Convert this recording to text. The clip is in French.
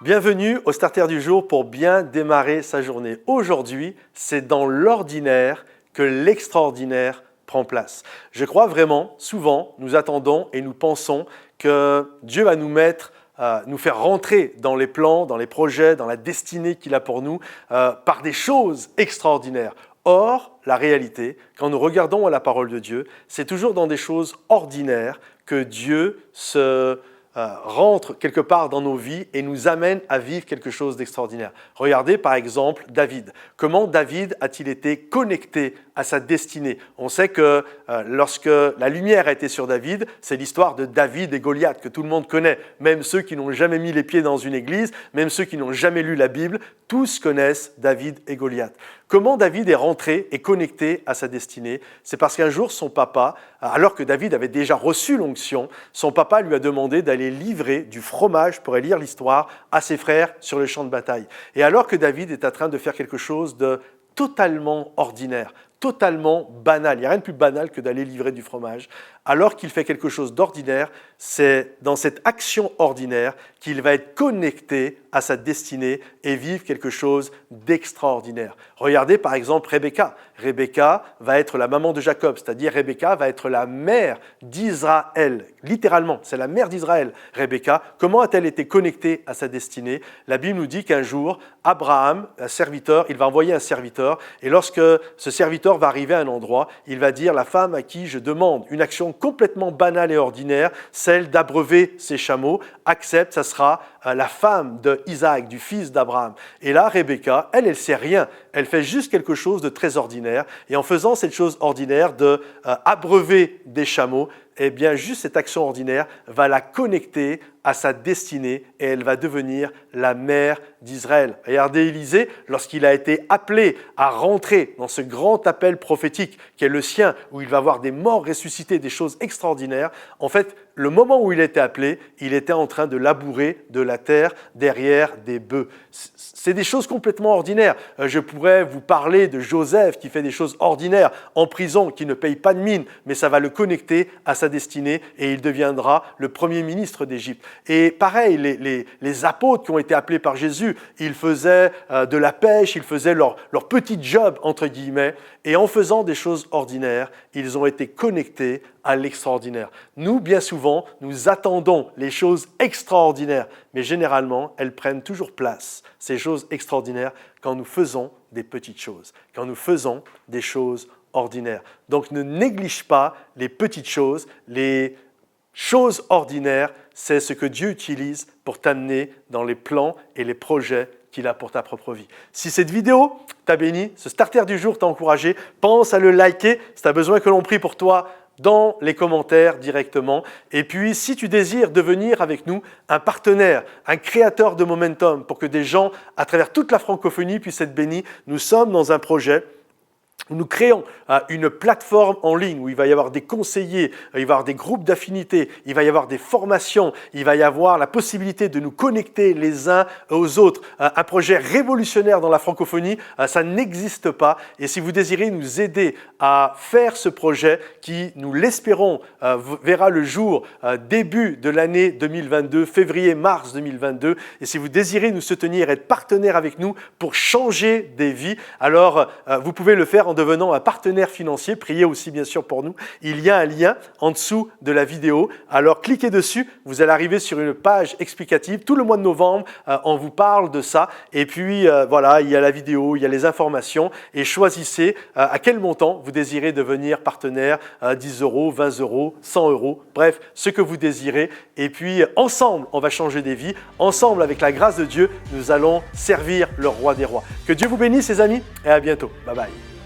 Bienvenue au Starter du jour pour bien démarrer sa journée. Aujourd'hui, c'est dans l'ordinaire que l'extraordinaire prend place. Je crois vraiment, souvent, nous attendons et nous pensons que Dieu va nous faire rentrer dans les plans, dans les projets, dans la destinée qu'il a pour nous, par des choses extraordinaires. Or, la réalité, quand nous regardons à la parole de Dieu, c'est toujours dans des choses ordinaires que Dieu rentre quelque part dans nos vies et nous amène à vivre quelque chose d'extraordinaire. Regardez par exemple David. Comment David a-t-il été connecté à sa destinée? On sait que lorsque la lumière a été sur David, c'est l'histoire de David et Goliath que tout le monde connaît. Même ceux qui n'ont jamais mis les pieds dans une église, même ceux qui n'ont jamais lu la Bible, tous connaissent David et Goliath. Comment David est rentré et connecté à sa destinée? C'est parce qu'un jour, son papa, alors que David avait déjà reçu l'onction, son papa lui a demandé d'aller livrer du fromage, je pourrais lire l'histoire, à ses frères sur le champ de bataille. Et alors que David est en train de faire quelque chose de totalement ordinaire, totalement banal, il n'y a rien de plus banal que d'aller livrer du fromage, alors qu'il fait quelque chose d'ordinaire, c'est dans cette action ordinaire qu'il va être connecté à sa destinée et vivre quelque chose d'extraordinaire. Regardez par exemple Rebecca. Rebecca va être la maman de Jacob, c'est-à-dire Rebecca va être la mère d'Israël. Littéralement, c'est la mère d'Israël. Rebecca, comment a-t-elle été connectée à sa destinée? La Bible nous dit qu'un jour, Abraham, un serviteur, il va envoyer un serviteur et lorsque ce serviteur va arriver à un endroit, il va dire « La femme à qui je demande une action complètement banale et ordinaire, celle d'abreuver ses chameaux, accepte, ça sera la femme d'Isaac, du fils d'Abraham. » Et là, Rebecca, elle sait rien. Elle fait juste quelque chose de très ordinaire. Et en faisant cette chose ordinaire d'abreuver des chameaux, eh bien, juste cette action ordinaire va la connecter à sa destinée et elle va devenir la mère d'Israël. Regardez Élisée, lorsqu'il a été appelé à rentrer dans ce grand appel prophétique qui est le sien, où il va voir des morts ressuscités, des choses extraordinaires, en fait, le moment où il était appelé, il était en train de labourer de la terre derrière des bœufs. C'est des choses complètement ordinaires. Je pourrais vous parler de Joseph qui fait des choses ordinaires en prison, qui ne paye pas de mine, mais ça va le connecter à sa destinée et il deviendra le premier ministre d'Égypte. Et pareil, les apôtres qui ont été appelés par Jésus, ils faisaient de la pêche, ils faisaient leur petit job, entre guillemets, et en faisant des choses ordinaires, ils ont été connectés à l'extraordinaire. Nous, bien souvent, nous attendons les choses extraordinaires, mais généralement, elles prennent toujours place, ces choses extraordinaires, quand nous faisons des petites choses, quand nous faisons des choses ordinaires. Donc, ne néglige pas les petites choses, les choses ordinaires, c'est ce que Dieu utilise pour t'amener dans les plans et les projets qu'il a pour ta propre vie. Si cette vidéo t'a béni, ce starter du jour t'a encouragé, pense à le liker si tu as besoin que l'on prie pour toi dans les commentaires directement. Et puis, si tu désires devenir avec nous un partenaire, un créateur de momentum pour que des gens à travers toute la francophonie puissent être bénis, nous sommes dans un projet où nous créons une plateforme en ligne où il va y avoir des conseillers, il va y avoir des groupes d'affinités, il va y avoir des formations, il va y avoir la possibilité de nous connecter les uns aux autres. Un projet révolutionnaire dans la francophonie, ça n'existe pas. Et si vous désirez nous aider à faire ce projet qui, nous l'espérons, verra le jour début de l'année 2022, février-mars 2022, et si vous désirez nous soutenir et être partenaire avec nous pour changer des vies, alors vous pouvez le faire en devenant un partenaire financier. Priez aussi bien sûr pour nous. Il y a un lien en dessous de la vidéo. Alors cliquez dessus, vous allez arriver sur une page explicative. Tout le mois de novembre, on vous parle de ça. Et puis voilà, il y a la vidéo, il y a les informations. Et choisissez à quel montant vous désirez devenir partenaire, 10 euros, 20 euros, 100 euros, bref, ce que vous désirez. Et puis ensemble, on va changer des vies. Ensemble, avec la grâce de Dieu, nous allons servir le roi des rois. Que Dieu vous bénisse, les amis, et à bientôt. Bye bye.